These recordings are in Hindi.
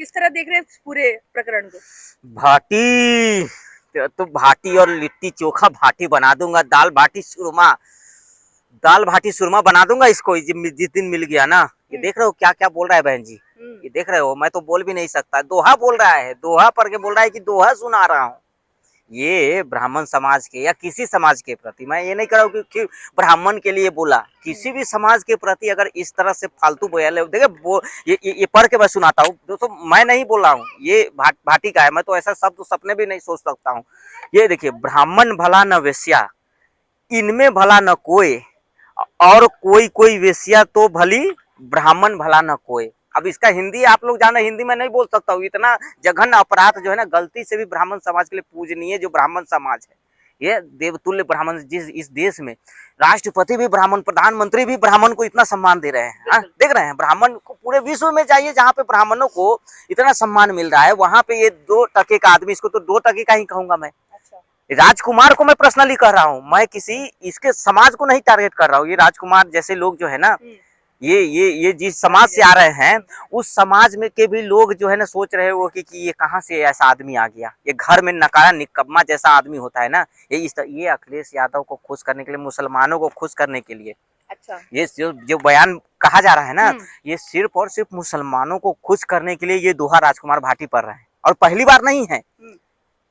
किस तरह देख रहे हैं इस पूरे प्रकरण को? भाटी तो भाटी और लिट्टी चोखा भाटी बना दूंगा, दाल भाटी सुरमा बना दूंगा इसको जिस दिन मिल गया ना। ये देख रहे हो क्या क्या बोल रहा है बहन जी, ये देख रहे हो, मैं तो बोल भी नहीं सकता, दोहा बोल रहा है, दोहा पढ़ के बोल रहा है कि दोहा सुना रहा हूँ। ये ब्राह्मण समाज के या किसी समाज के प्रति, मैं ये नहीं कह रहा हूँ कि ब्राह्मण के लिए बोला, किसी भी समाज के प्रति अगर इस तरह से फालतू बोले, देखिए ये पढ़ के मैं सुनाता हूँ दोस्तों, मैं नहीं बोल रहा हूँ, ये भाटी का है, मैं तो ऐसा शब्द तो सपने भी नहीं सोच सकता हूँ। ये देखिए, ब्राह्मण भला न वेश्या, इनमें भला न कोई, और कोई वेश्या तो भली, ब्राह्मण भला न कोई। अब इसका हिंदी आप लोग जाने, हिंदी में नहीं बोल सकता हूँ, इतना जघन्य अपराध जो है ना, गलती से भी ब्राह्मण समाज के लिए पूजनीय जो ब्राह्मण समाज है, ये देवतुल्य ब्राह्मण, जिस इस देश में राष्ट्रपति भी ब्राह्मण, प्रधानमंत्री भी ब्राह्मण को इतना सम्मान दे रहे हैं, देख रहे हैं, ब्राह्मण को पूरे विश्व में जाइए जहाँ पे ब्राह्मणों को इतना सम्मान मिल रहा है, वहां पे ये 2% का आदमी, इसको तो 2% का ही कहूंगा मैं, राजकुमार को मैं पर्सनली कह रहा हूँ, मैं किसी इसके समाज को नहीं टारगेट कर रहा हूँ। ये राजकुमार जैसे लोग जो है ना, ये जिस समाज से आ रहे हैं, उस समाज में के भी लोग जो है ना सोच रहे हो कि ये कहाँ से ऐसा आदमी आ गया, ये घर में नकारा निकम्मा जैसा आदमी होता है ना, ये अखिलेश यादव को खुश करने के लिए, मुसलमानों को खुश करने के लिए, अच्छा, ये जो बयान कहा जा रहा है ना, ये सिर्फ और सिर्फ मुसलमानों को खुश करने के लिए ये दोहा राजकुमार भाटी पढ़ रहे हैं, और पहली बार नहीं है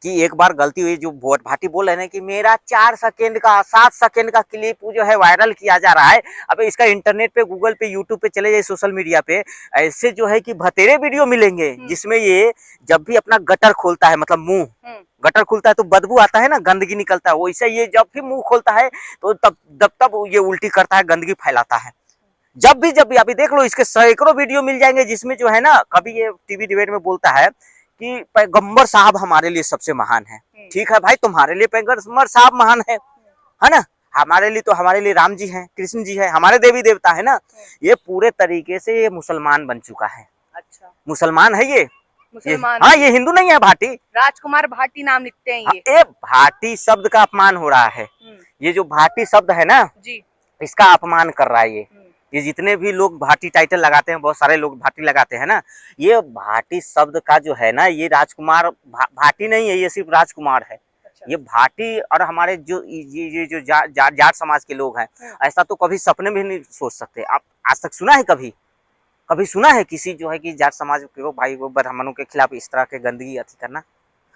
कि एक बार गलती हुई, जो भाटी बोल रहे हैं कि मेरा 4 सेकंड का 7 सेकंड का क्लिप जो है वायरल किया जा रहा है। अब इसका इंटरनेट पे, गूगल पे, यूट्यूब पे चले जाए, सोशल मीडिया पे ऐसे जो है कि भतेरे वीडियो मिलेंगे, जिसमें ये जब भी अपना गटर खोलता है, मतलब मुंह गटर खुलता है तो बदबू आता है ना, गंदगी निकलता है, वैसे ये जब भी मुंह खोलता है तो तब ये उल्टी करता है, गंदगी फैलाता है। जब भी अभी देख लो, इसके सैकड़ों वीडियो मिल जाएंगे, जिसमें जो है ना, कभी ये टीवी डिबेट में बोलता है कि पैगंबर साहब हमारे लिए सबसे महान है। ठीक है भाई, तुम्हारे लिए पैगंबर साहब महान है ना, हमारे लिए राम जी हैं, कृष्ण जी है, हमारे देवी देवता है ना। ये पूरे तरीके से ये मुसलमान बन चुका है। अच्छा, मुसलमान है ये मुसलमान, हाँ, ये हिंदू नहीं है। भाटी, राजकुमार भाटी नाम लिखते हैं ये भाटी शब्द का अपमान हो रहा है। ये जो भाटी शब्द है ना जी, इसका अपमान कर रहा है ये जितने भी लोग भाटी टाइटल लगाते हैं, बहुत सारे लोग भाटी लगाते हैं ना, ये भाटी शब्द का जो है ना, ये राजकुमार भाटी नहीं है, ये सिर्फ राजकुमार है। अच्छा। ये भाटी और हमारे ये जो जाट समाज के लोग हैं, ऐसा तो कभी सपने में नहीं सोच सकते। आप आज तक सुना है, कभी सुना है किसी जो है कि जाट समाज के भाई ब्राह्मणों के खिलाफ इस तरह के गंदगी अति करना?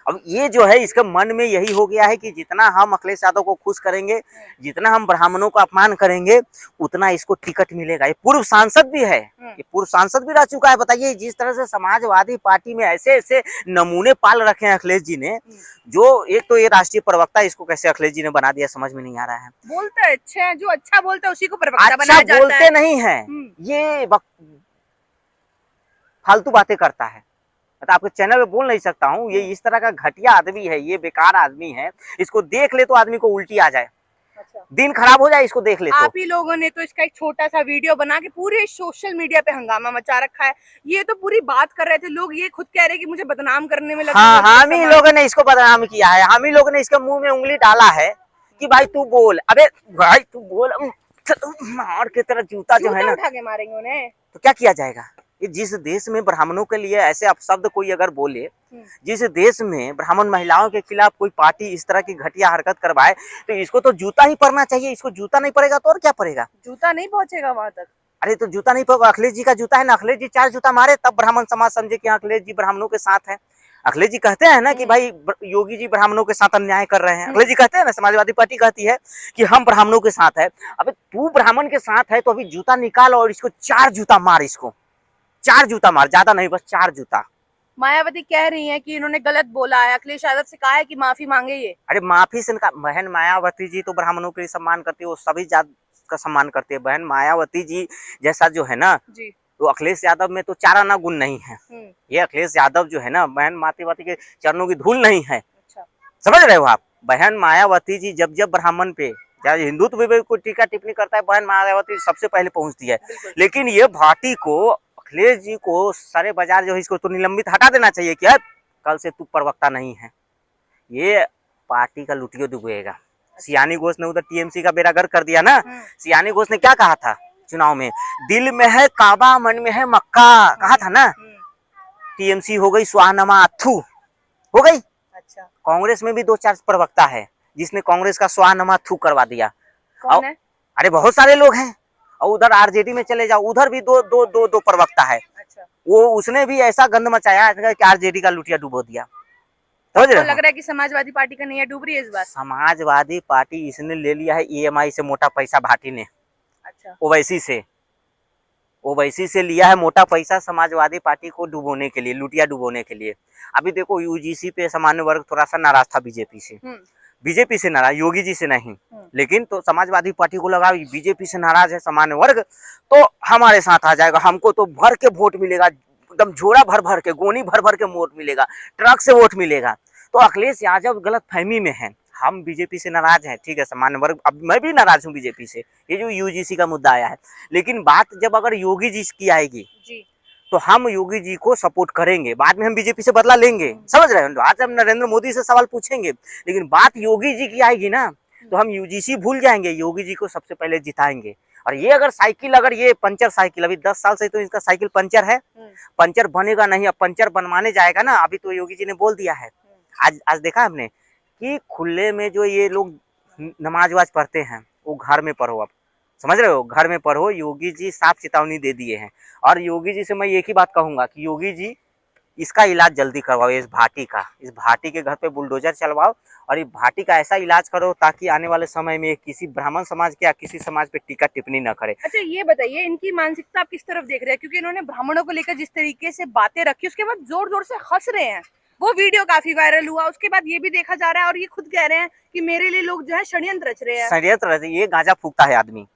अब ये जो है, इसके मन में यही हो गया है कि जितना हम अखिलेश यादव को खुश करेंगे, जितना हम ब्राह्मणों का अपमान करेंगे, उतना इसको टिकट मिलेगा। ये पूर्व सांसद भी है, ये पूर्व सांसद भी रह चुका है। बताइए, जिस तरह से समाजवादी पार्टी में ऐसे ऐसे नमूने पाल रखे हैं अखिलेश जी ने, जो एक तो ये राष्ट्रीय प्रवक्ता, इसको कैसे अखिलेश जी ने बना दिया समझ में नहीं आ रहा है। बोलते अच्छे हैं, जो अच्छा बोलते हैं उसी को प्रवक्ता बनाया जाता है। बोलते नहीं है, ये फालतू बातें करता है। तो आपके चैनल पे बोल नहीं सकता हूँ, ये इस तरह का घटिया आदमी है, ये बेकार आदमी है, इसको देख ले तो आदमी को उल्टी आ जाए। अच्छा। दिन खराब हो जाए इसको देख ले तो। आप ही लोगों ने तो इसका एक छोटा सा वीडियो बना के पूरे सोशल मीडिया पे हंगामा मचा रखा है। ये तो पूरी बात कर रहे थे लोग, ये खुद कह रहे हैं कि मुझे बदनाम करने में लगा। हाँ, हम ही लोगों ने इसको बदनाम किया है, हम ही लोगों ने इसके मुंह में उंगली डाला है कि भाई तू बोल, अबे भाई तू बोल, मार के तरह जूता जो है ना उठा के मारेंगे उन्हें, तो क्या किया जाएगा? जिस देश में ब्राह्मणों के लिए ऐसे अपशब्द कोई अगर बोले, जिस देश में ब्राह्मण महिलाओं के खिलाफ कोई पार्टी इस तरह की घटिया हरकत करवाए, तो इसको तो जूता ही पड़ना चाहिए। इसको जूता नहीं पड़ेगा तो और क्या पड़ेगा? जूता नहीं पहुंचेगा वहां तक। अरे तो जूता नहीं पड़ेगा, अखिलेश जी का जूता है ना, अखिलेश जी 4 जूता मारे तब ब्राह्मण समाज समझे कि अखिलेश जी ब्राह्मणों के साथ है। अखिलेश जी कहते हैं ना कि भाई योगी जी ब्राह्मणों के साथ अन्याय कर रहे हैं, अखिलेश जी कहते हैं ना, समाजवादी पार्टी कहती है कि हम ब्राह्मणों के साथ है। अबे तू ब्राह्मण के साथ है तो अभी जूता निकाल और इसको 4 जूता मार, इसको 4 जूता मार, ज्यादा नहीं, बस 4 जूता। मायावती कह रही हैं कि इन्होंने गलत बोला है, अखिलेश यादव से कहा है कि माफी मांगे ये। अरे माफी से बहन मायावती जी तो ब्राह्मणों के सम्मान करती है, वो सभी जात का सम्मान करती है। बहन मायावती जी जैसा जो है ना जी, तो अखिलेश यादव में तो 4 आना गुण नहीं है। ये अखिलेश यादव जो है ना, बहन मायावती के चरणों की धूल नहीं है। अच्छा। समझ रहे हो आप? बहन मायावती जी जब ब्राह्मण पे, चाहे हिंदुत्व भी कोई टीका टिप्पणी करता है, बहन मायावती सबसे पहले पहुंचती है। लेकिन ये भाटी को, अखिलेश जी को सारे बाजार जो है, इसको तो निलंबित हटा देना चाहिए कि कल से तू प्रवक्ता नहीं है। ये पार्टी का लुटियो डुबेगा। सियानी घोष ने उधर टीएमसी का बेरागर कर दिया ना। सियानी घोष ने क्या कहा था चुनाव में? दिल में है काबा, मन में है मक्का, कहा था ना। टीएमसी हो गई स्वाहनमा अथू हो गई। अच्छा, कांग्रेस में भी 2-4 प्रवक्ता है जिसने कांग्रेस का स्वाहनमा थू करवा दिया। कौन है? अरे बहुत सारे लोग हैं। और उधर आरजेडी में चले जाओ, उधर भी दो प्रवक्ता है। अच्छा, वो उसने भी ऐसा गंद मचाया कि आरजेडी का लुटिया डुबो दिया। समझ तो रहे लग हो? रहा है कि समाजवादी पार्टी का नैया डूब रही है इस बार। समाजवादी पार्टी इसने ले लिया है ईएमआई से मोटा पैसा, भाटी ने अच्छा, ओवैसी से लिया है मोटा पैसा समाजवादी पार्टी को डुबोने के लिए, लुटिया डुबोने के लिए। अभी देखो यूजीसी पे सामान्य वर्ग थोड़ा सा नाराज था बीजेपी से नाराज, योगी जी से नहीं। लेकिन तो समाजवादी पार्टी को लगा बीजेपी से नाराज है सामान्य वर्ग, तो हमारे साथ आ जाएगा, हमको तो भर के वोट मिलेगा, एकदम झोरा भर भर के, गोनी भर भर के वोट मिलेगा, ट्रक से वोट मिलेगा। तो अखिलेश यादव गलत फहमी में है, हम बीजेपी से नाराज हैं, ठीक है सामान्य वर्ग, अब मैं भी नाराज हूँ बीजेपी से, ये जो यूजीसी का मुद्दा आया है। लेकिन बात जब अगर योगी जी की आएगी जी, तो हम योगी जी को सपोर्ट करेंगे, बाद में हम बीजेपी से बदला लेंगे। समझ रहे हो? आज हम नरेंद्र मोदी से सवाल पूछेंगे, लेकिन बात योगी जी की आएगी ना तो हम यूजीसी भूल जाएंगे, योगी जी को सबसे पहले जिताएंगे। और ये अगर साइकिल, अगर ये पंचर साइकिल, अभी 10 साल से तो इसका साइकिल पंचर है, पंचर बनेगा नहीं, अब पंचर बनवाने जाएगा ना, अभी तो योगी जी ने बोल दिया है। आज देखा हमने कि खुले में जो ये लोग नमाज वाज पढ़ते हैं वो घर में पढ़ो। अब समझ रहे हो? घर में पढ़ो, योगी जी साफ चेतावनी दे दिए हैं। और योगी जी से मैं एक ही बात कहूंगा कि योगी जी इसका इलाज जल्दी करवाओ, इस भाटी के घर पे बुलडोजर चलवाओ और ये भाटी का ऐसा इलाज करो ताकि आने वाले समय में किसी ब्राह्मण समाज के या किसी समाज पे टीका टिप्पणी न करे। अच्छा, ये बताइए इनकी मानसिकता आप किस तरफ देख रहे हैं, क्योंकि इन्होंने ब्राह्मणों को लेकर जिस तरीके से बातें रखी उसके बाद जोर जोर से हंस रहे हैं, वो वीडियो काफी वायरल हुआ। उसके बाद ये भी देखा जा रहा है और ये खुद कह रहे हैं कि मेरे लिए लोग जो है षड्यंत्र रच रहे हैं। षड्यंत्र, ये गांजा फूकता है आदमी,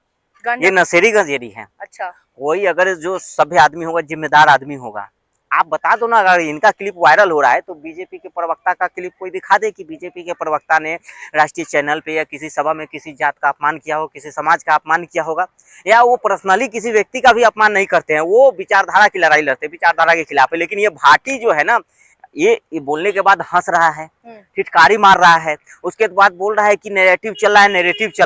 ये नशेड़ी गंजेरी है। अच्छा, कोई अगर जो सभ्य आदमी होगा, जिम्मेदार आदमी होगा, आप बता दो ना। अगर इनका क्लिप वायरल हो रहा है तो बीजेपी के प्रवक्ता का क्लिप कोई दिखा दे कि बीजेपी के प्रवक्ता ने राष्ट्रीय चैनल पे या किसी सभा में किसी जात का अपमान किया हो, किसी समाज का अपमान किया होगा, या वो पर्सनली किसी व्यक्ति का भी अपमान नहीं करते हैं, वो विचारधारा की लड़ाई लड़ते हैं, विचारधारा के खिलाफ है। लेकिन ये भाटी जो है ना, ये बोलने के बाद हंस रहा है, फिटकारी मार रहा है, उसके बाद बोल रहा है कि नैरेटिव चल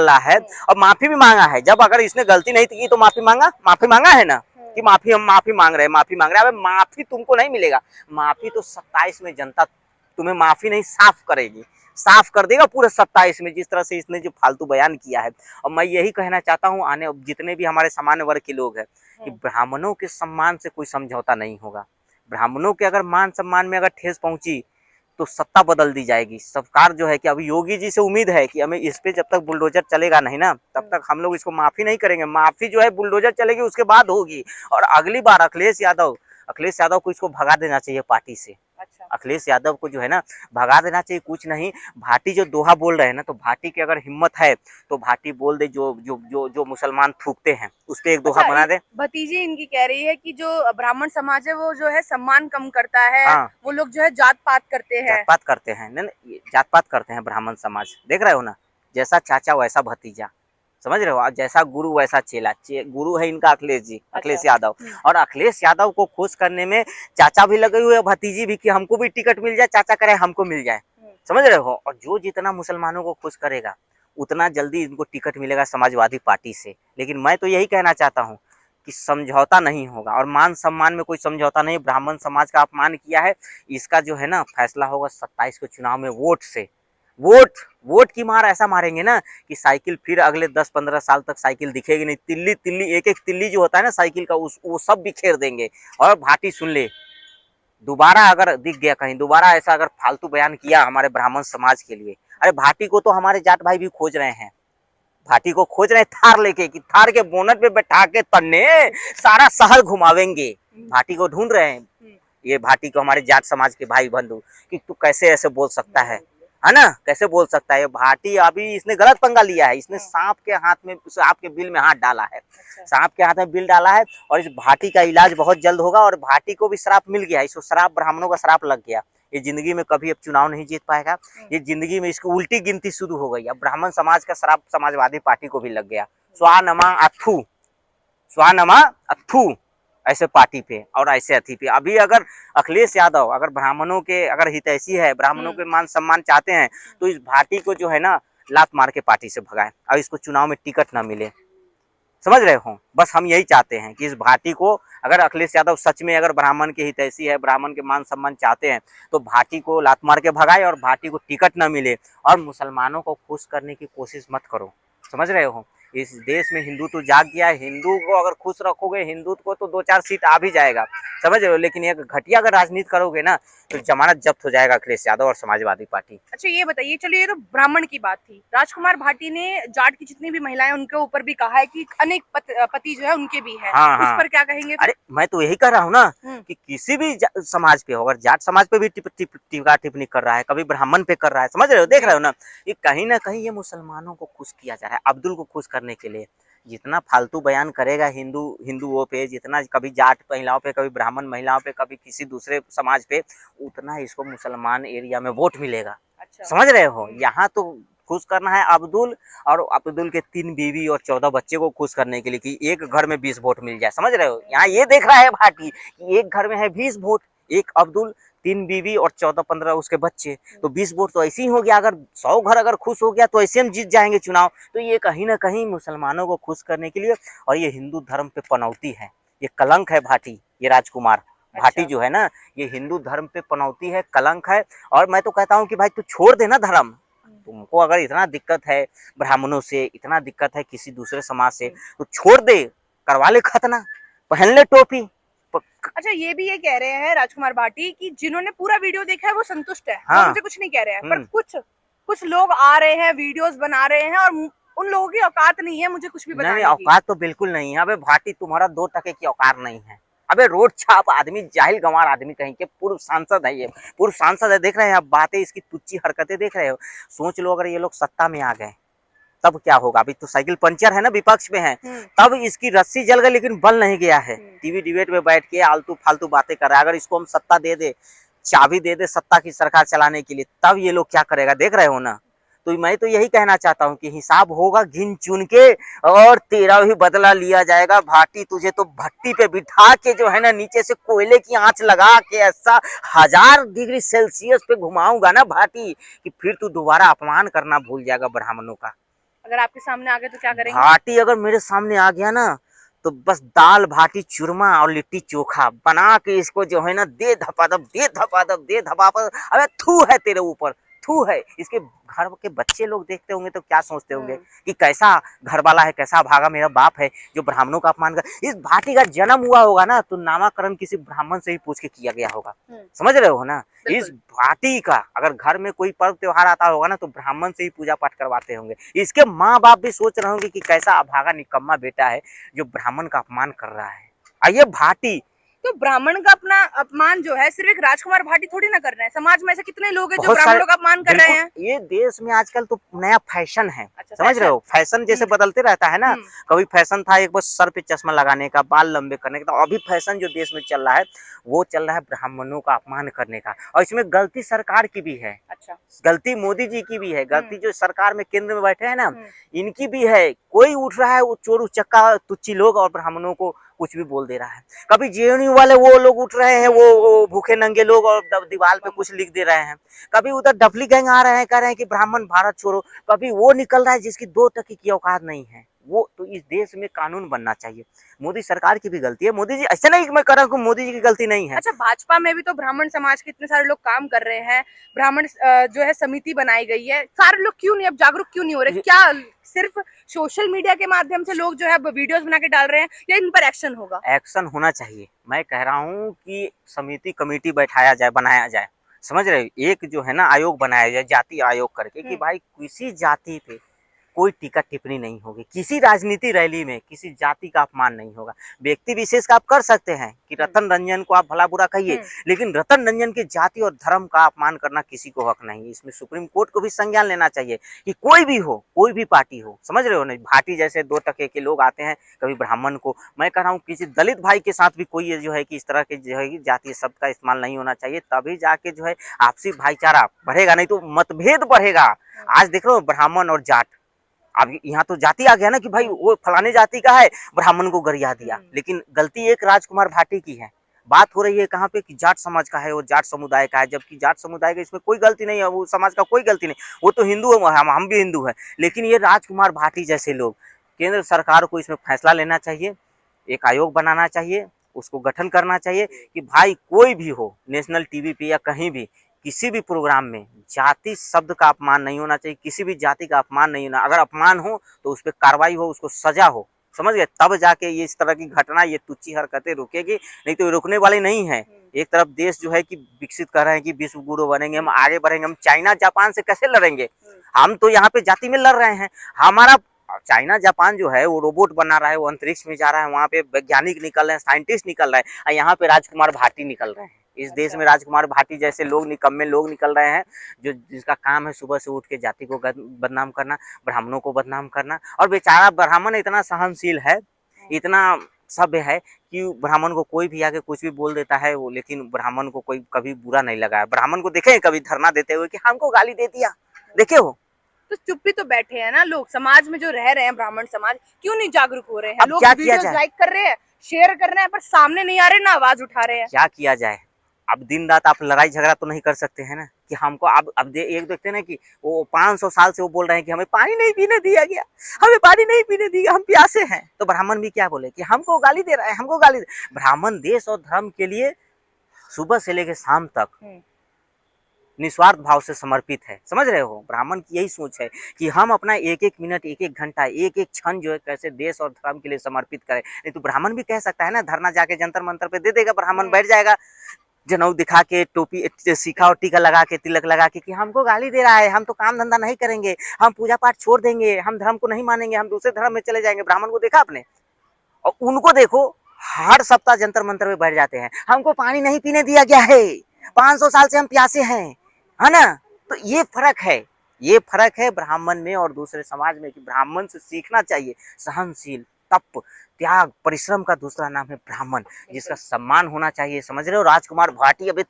रहा है और माफी भी मांगा है। जब अगर इसने गलती नहीं की तो माफी मांगा है ना कि हम माफी मांग रहे हैं। अब माफी तुमको नहीं मिलेगा, माफी तो 27 में जनता तुम्हें माफी नहीं साफ करेगी, साफ कर देगा पूरे 27 में, जिस तरह से इसने जो फालतू बयान किया है। और मैं यही कहना चाहता हूँ आने जितने भी हमारे सामान्य वर्ग के लोग हैं कि ब्राह्मणों के सम्मान से कोई समझौता नहीं होगा। ब्राह्मणों के अगर मान सम्मान में अगर ठेस पहुंची तो सत्ता बदल दी जाएगी। सरकार जो है कि अभी योगी जी से उम्मीद है कि हमें इस पे जब तक बुलडोजर चलेगा नहीं ना तब तक हम लोग इसको माफी नहीं करेंगे। माफी जो है बुलडोजर चलेगी उसके बाद होगी। और अगली बार अखिलेश यादव को इसको भगा देना चाहिए पार्टी से। अच्छा, अखिलेश यादव को जो है ना भगा देना चाहिए। कुछ नहीं, भाटी जो दोहा बोल रहे हैं ना, तो भाटी की अगर हिम्मत है तो भाटी बोल दे जो जो जो जो मुसलमान थूकते हैं उस पे एक दोहा बना दे। भतीजी इनकी कह रही है कि जो ब्राह्मण समाज है वो जो है सम्मान कम करता है। हाँ। वो लोग जो है जात पात करते हैं। नहीं, जात पात करते हैं ब्राह्मण समाज। देख रहे हो ना, जैसा चाचा वैसा भतीजा, समझ रहे हो? जैसा गुरु वैसा चेला। गुरु है इनका अखिलेश जी, अखिलेश यादव। और अखिलेश यादव को खुश करने में चाचा भी लगे हुए, भतीजी भी, कि हमको भी टिकट मिल जाए, चाचा करे हमको मिल जाए। समझ रहे हो? और जो जितना मुसलमानों को खुश करेगा उतना जल्दी इनको टिकट मिलेगा समाजवादी पार्टी से। लेकिन मैं तो यही कहना चाहता हूँ कि समझौता नहीं होगा और मान सम्मान में कोई समझौता नहीं। ब्राह्मण समाज का अपमान किया है, इसका जो है ना फैसला होगा 27 के चुनाव में वोट से। वोट की मार ऐसा मारेंगे ना कि साइकिल फिर अगले 10-15 साल तक साइकिल दिखेगी नहीं। तिल्ली एक तिल्ली जो होता है ना साइकिल का, वो सब बिखेर देंगे। और भाटी सुन ले, दोबारा अगर दिख गया कहीं, दोबारा ऐसा अगर फालतू बयान किया हमारे ब्राह्मण समाज के लिए, अरे भाटी को तो हमारे जाट भाई भी खोज रहे हैं। भाटी को खोज रहे हैं थार लेके, कि थार के बोनट पे बैठा के तन्ने सारा शहर घुमावेंगे। भाटी को ढूंढ रहे हैं, ये भाटी को हमारे जाट समाज के भाई बंधु, कि तू कैसे ऐसे बोल सकता है ना, कैसे बोल सकता है। भाटी अभी इसने गलत पंगा लिया है, इसने सांप के बिल में हाथ डाला है। सांप के हाथ में बिल डाला है और इस भाटी का इलाज बहुत जल्द होगा। और भाटी को भी श्राप मिल गया, इसको श्राप, ब्राह्मणों का श्राप लग गया। ये जिंदगी में कभी अब चुनाव नहीं जीत पाएगा। ये जिंदगी में इसको उल्टी गिनती शुरू हो गई। अब ब्राह्मण समाज का श्राप समाजवादी पार्टी को भी लग गया। स्वानमा अथू ऐसे पार्टी पे और ऐसे अथी पे। अभी अगर अखिलेश यादव अगर ब्राह्मणों के अगर हितैषी है, ब्राह्मणों के मान सम्मान चाहते हैं, तो इस भाटी को जो है ना लात मार के पार्टी से भगाए और इसको चुनाव में टिकट ना मिले। समझ रहे हो। बस हम यही चाहते हैं कि इस भाटी को, अगर अखिलेश यादव सच में अगर ब्राह्मण की हितैषी है, ब्राह्मण के मान सम्मान चाहते हैं, तो भाटी को लात मार के भगाए और भाटी को टिकट न मिले, और मुसलमानों को खुश करने की कोशिश मत करो। समझ रहे हो। इस देश में हिंदू तो जाग गया है, हिंदू को अगर खुश रखोगे, हिंदू को तो 2-4 सीट आ भी जाएगा, समझ रहे हो। लेकिन एक घटिया अगर राजनीति करोगे ना, तो जमानत जब्त हो जाएगा अखिलेश यादव और समाजवादी पार्टी। अच्छा ये बताइए, चलिए ये तो ब्राह्मण की बात थी, राजकुमार भाटी ने जाट की जितनी भी महिलाएं उनके ऊपर भी कहा है कि अनेक पति जो है उनके भी है, हाँ, उस हाँ। पर क्या कहेंगे फिर? अरे मैं तो यही कह रहा हूँ ना कि किसी भी समाज पे हो, अगर जाट समाज पे भी टीका टिप्पणी कर रहा है, कभी ब्राह्मण पे कर रहा है, समझ रहे हो, देख रहे हो ना, ये कहीं ना कहीं ये मुसलमानों को खुश किया जा रहा है, अब्दुल को खुश करने के लिए। जितना फालतू बयान करेगा हिंदुओं पे, जितना कभी जाट महिलाओं पे, कभी ब्राह्मण महिलाओं पे, कभी किसी दूसरे समाज पे, उतना इसको मुसलमान एरिया में वोट मिलेगा। अच्छा। समझ रहे हो। यहाँ तो खुश करना है अब्दुल, और अब्दुल के 3 बीवी और 14 बच्चे को खुश करने के लिए कि एक घर में 20 वोट मिल जाए। समझ रहे हो। यहाँ ये देख रहा है भाटी कि एक घर में है 20 वोट, एक अब्दुल, 3 बीवी और 14-15 उसके बच्चे, तो 20 वोट तो ऐसे ही हो गया। अगर 100 घर अगर खुश हो गया तो ऐसे हम जीत जाएंगे चुनाव। तो ये कहीं ना कहीं मुसलमानों को खुश करने के लिए, और ये हिंदू धर्म पे पनौती है, ये कलंक है भाटी, ये राजकुमार भाटी जो है ना, ये हिंदू धर्म पे पनौती है, कलंक है। और मैं तो कहता हूँ कि भाई तू छोड़ देना धर्म, तुमको अगर इतना दिक्कत है ब्राह्मणों से, इतना दिक्कत है किसी दूसरे समाज से, तो छोड़ दे, करवा ले खतना, पहन ले टोपी। अच्छा ये भी ये कह रहे हैं राजकुमार भाटी कि जिन्होंने पूरा वीडियो देखा है वो संतुष्ट है, हाँ। वो मुझे कुछ नहीं कह रहे हैं, पर कुछ लोग आ रहे हैं, वीडियोस बना रहे हैं, और उन लोगों की औकात नहीं है मुझे कुछ भी बताने की। औकात तो बिल्कुल नहीं है। अबे भाटी तुम्हारा 2 टके की औकात नहीं है। अबे रोड छाप आदमी, जाहिल गंवार आदमी कहीं के, पूर्व सांसद है ये, पूर्व सांसद है। देख रहे हैं आप बातें, इसकी तुच्ची हरकतें देख रहे हो। सोच लो अगर ये लोग सत्ता में आ गए तब क्या होगा। अभी तो साइकिल पंचर है ना, विपक्ष में है, तब इसकी रस्सी जल गई लेकिन बल नहीं गया है। टीवी डिबेट में बैठ के आलतू फालतू बातें कर रहा है। अगर इसको हम सत्ता दे दे, चाबी दे दे सत्ता की सरकार चलाने के लिए, तब ये लोग क्या करेगा, देख रहे हो ना। तो मैं तो यही कहना चाहता हूँ कि हिसाब होगा गिन चुन के, और तेरा भी बदला लिया जाएगा। भाटी तुझे तो भट्टी पे बिठा के जो है ना, नीचे से कोयले की आंच लगा के ऐसा 1000 डिग्री सेल्सियस पे घुमाऊंगा ना भाटी, कि फिर तू दोबारा अपमान करना भूल जाएगा ब्राह्मणों का। अगर आपके सामने आ गए तो क्या करेंगे? भाटी अगर मेरे सामने आ गया ना, तो बस दाल भाटी चूरमा और लिट्टी चोखा बना के इसको जो है ना, दे धपाधप, दे धपाधप, दे धपाधप। अबे थू है तेरे ऊपर, थू है। इसके घर के बच्चे लोग देखते होंगे तो क्या सोचते होंगे कि कैसा घर वाला है, कैसा भागा मेरा बाप है जो ब्राह्मणों का अपमान कर। इस भाटी का जन्म हुआ होगा ना, तो नामाकरण किसी ब्राह्मण से ही पूछ के किया गया होगा। समझ रहे हो ना। इस भाटी का अगर घर में कोई पर्व त्योहार आता होगा ना, तो ब्राह्मण से ही पूजा पाठ करवाते होंगे। इसके माँ बाप भी सोच रहे होंगे कि कैसा अभागा निकम्मा बेटा है जो ब्राह्मण का अपमान कर रहा है। आइए भाटी, तो ब्राह्मण का अपना अपमान जो है सिर्फ एक राजकुमार भाटी थोड़ी ना कर रहे हैं, समाज में ऐसे कितने लोग हैं जो ब्राह्मणों का अपमान कर रहे हैं। ये देश में आजकल तो नया फैशन है। अच्छा, समझ रहे हो। फैशन जैसे बदलते रहता है ना, कभी फैशन था एक बस सर पे चश्मा लगाने का, बाल लंबे करने का, तो अभी फैशन जो देश में चल रहा है वो चल रहा है ब्राह्मणों का अपमान करने का। और इसमें गलती सरकार की भी है। अच्छा, गलती मोदी जी की भी है, गलती जो सरकार में केंद्र में बैठे हैं ना इनकी भी है। कोई उठ रहा है वो चोर उचक्का तुच्ची लोग और ब्राह्मणों को कुछ भी बोल दे रहा है। कभी जेएनयू वाले वो लोग उठ रहे हैं, वो भूखे नंगे लोग, और दीवार पे कुछ लिख दे रहे हैं। कभी उधर डफली गैंग आ रहे हैं, कह रहे हैं कि ब्राह्मण भारत छोड़ो। कभी वो निकल रहा है जिसकी 2 टके की औकात नहीं है। वो तो इस देश में कानून बनना चाहिए। मोदी सरकार की भी गलती है। मोदी जी ऐसा नहीं मैं कर रहा हूँ, मोदी जी की गलती नहीं है। अच्छा, भाजपा में भी तो ब्राह्मण समाज के इतने सारे लोग काम कर रहे हैं, ब्राह्मण जो है समिति बनाई गई है, सारे लोग क्यों नहीं अब जागरूक क्यों नहीं हो रहे? क्या सिर्फ सोशल मीडिया के माध्यम से लोग जो है वीडियोस बना के डाल रहे हैं, या इन पर एक्शन होगा? एक्शन होना चाहिए। मैं कह रहा हूँ कि समिति कमेटी बैठाया जाए, बनाया जाए। समझ रहे, एक जो है ना आयोग बनाया जाए, जाति आयोग करके, कि भाई किसी जाति पे कोई टीका टिप्पणी नहीं होगी, किसी राजनीति रैली में किसी जाति का अपमान नहीं होगा। व्यक्ति विशेष का आप कर सकते हैं कि रतन रंजन को आप भला बुरा कहिए, लेकिन रतन रंजन की जाति और धर्म का अपमान करना किसी को हक नहीं। इसमें सुप्रीम कोर्ट को भी संज्ञान लेना चाहिए कि कोई भी हो, कोई भी पार्टी हो। समझ रहे हो ना। भाटी जैसे 2 टके के लोग आते हैं, कभी ब्राह्मण को, मैं कह रहा हूँ किसी दलित भाई के साथ भी कोई जो है कि इस तरह के जो है जातीय शब्द का इस्तेमाल नहीं होना चाहिए। तभी जाके जो है आपसी भाईचारा बढ़ेगा, नहीं तो मतभेद बढ़ेगा। आज देख रहे हो ब्राह्मण और जाट, अब यहाँ तो जाति आ गया ना कि भाई वो फलाने जाति का है, ब्राह्मण को गरिया दिया। लेकिन गलती एक राजकुमार भाटी की है। बात हो रही है कहाँ पे कि जाट समाज का है, वो जाट समुदाय का है, जबकि जाट समुदाय का इसमें कोई गलती नहीं है, वो समाज का कोई गलती नहीं। वो तो हिंदू है, हम भी हिंदू है। लेकिन ये राजकुमार भाटी जैसे लोग केंद्र सरकार को इसमें फैसला लेना चाहिए, एक आयोग बनाना चाहिए, उसको गठन करना चाहिए कि भाई कोई भी हो नेशनल टीवी पे या कहीं भी किसी भी प्रोग्राम में जाति शब्द का अपमान नहीं होना चाहिए, किसी भी जाति का अपमान नहीं होना, अगर अपमान हो तो उस पर कार्रवाई हो, उसको सजा हो, समझ गए, तब जाके ये इस तरह की घटना, ये तुच्ची हरकतें रुकेगी, नहीं तो रुकने वाली नहीं है। एक तरफ देश जो है कि विकसित कर रहे हैं कि विश्व गुरु बनेंगे, हम आगे बढ़ेंगे, हम चाइना जापान से कैसे लड़ेंगे, हम तो यहाँ पे जाति में लड़ रहे हैं। हमारा चाइना जापान जो है वो रोबोट बना रहा है, वो अंतरिक्ष में जा रहा है, वहाँ पे वैज्ञानिक निकल रहे हैं, साइंटिस्ट निकल रहे हैं, और यहाँ पे राजकुमार भाटी निकल रहे हैं। इस देश में राजकुमार भाटी जैसे लोग, निकम्मे लोग निकल रहे हैं, जो जिसका काम है सुबह से उठ के जाति को बदनाम करना, ब्राह्मणों को बदनाम करना। और बेचारा ब्राह्मण इतना सहनशील है, इतना सभ्य है कि ब्राह्मण को कोई भी आके कुछ भी बोल देता है वो, लेकिन ब्राह्मण को कोई कभी बुरा नहीं लगा है। ब्राह्मण को देखे कभी धरना देते हुए कि हमको गाली दे दिया, देखे हो? तो चुप भी तो बैठे हैं ना लोग, समाज में जो रह रहे हैं ब्राह्मण समाज, क्यों नहीं जागरूक हो रहे हैं? लोग वीडियोस लाइक कर रहे हैं, शेयर कर रहे हैं, पर सामने नहीं आ रहे, ना आवाज उठा रहे हैं। क्या किया जाए? अब दिन रात आप लड़ाई झगड़ा तो नहीं कर सकते हैं ना, कि हमको अब एक देखते हैं ना कि वो 500 साल से वो बोल रहे हैं कि हमें पानी नहीं पीने दिया गया, हमें पानी नहीं पीने दिया गया, हम प्यासे हैं। तो ब्राह्मण भी क्या बोले कि हमको गाली दे रहा है, हमको गाली दे। ब्राह्मण देश और धर्म के लिए सुबह से लेकर शाम तक निस्वार्थ भाव से समर्पित है, समझ रहे हो? ब्राह्मण की यही सोच है कि हम अपना एक एक मिनट, एक एक घंटा, एक एक क्षण जो है कैसे देश और धर्म के लिए समर्पित करें। नहीं तो ब्राह्मण भी कह सकता है ना, धरना जाके जंतर मंतर पे दे देगा, ब्राह्मण बैठ जाएगा जनेऊ दिखा के, टोपी सीखा और टीका लगा के, तिलक लगा के, कि हमको गाली दे रहा है, हम तो काम धंधा नहीं करेंगे, हम पूजा पाठ छोड़ देंगे, हम धर्म को नहीं मानेंगे, हम दूसरे धर्म में चले जाएंगे। ब्राह्मण को देखा आपने? और उनको देखो हर सप्ताह जंतर मंतर में बैठ जाते हैं, हमको पानी नहीं पीने दिया गया है, 500 साल से हम प्यासे हैं, है ना? तो ये फर्क है, ये फर्क है ब्राह्मण में और दूसरे समाज में, कि ब्राह्मण से सीखना चाहिए सहनशील, तप, त्याग, परिश्रम का दूसरा नाम है ब्राह्मण, जिसका सम्मान होना चाहिए, समझ रहे हो? राजकुमार भाटी अभी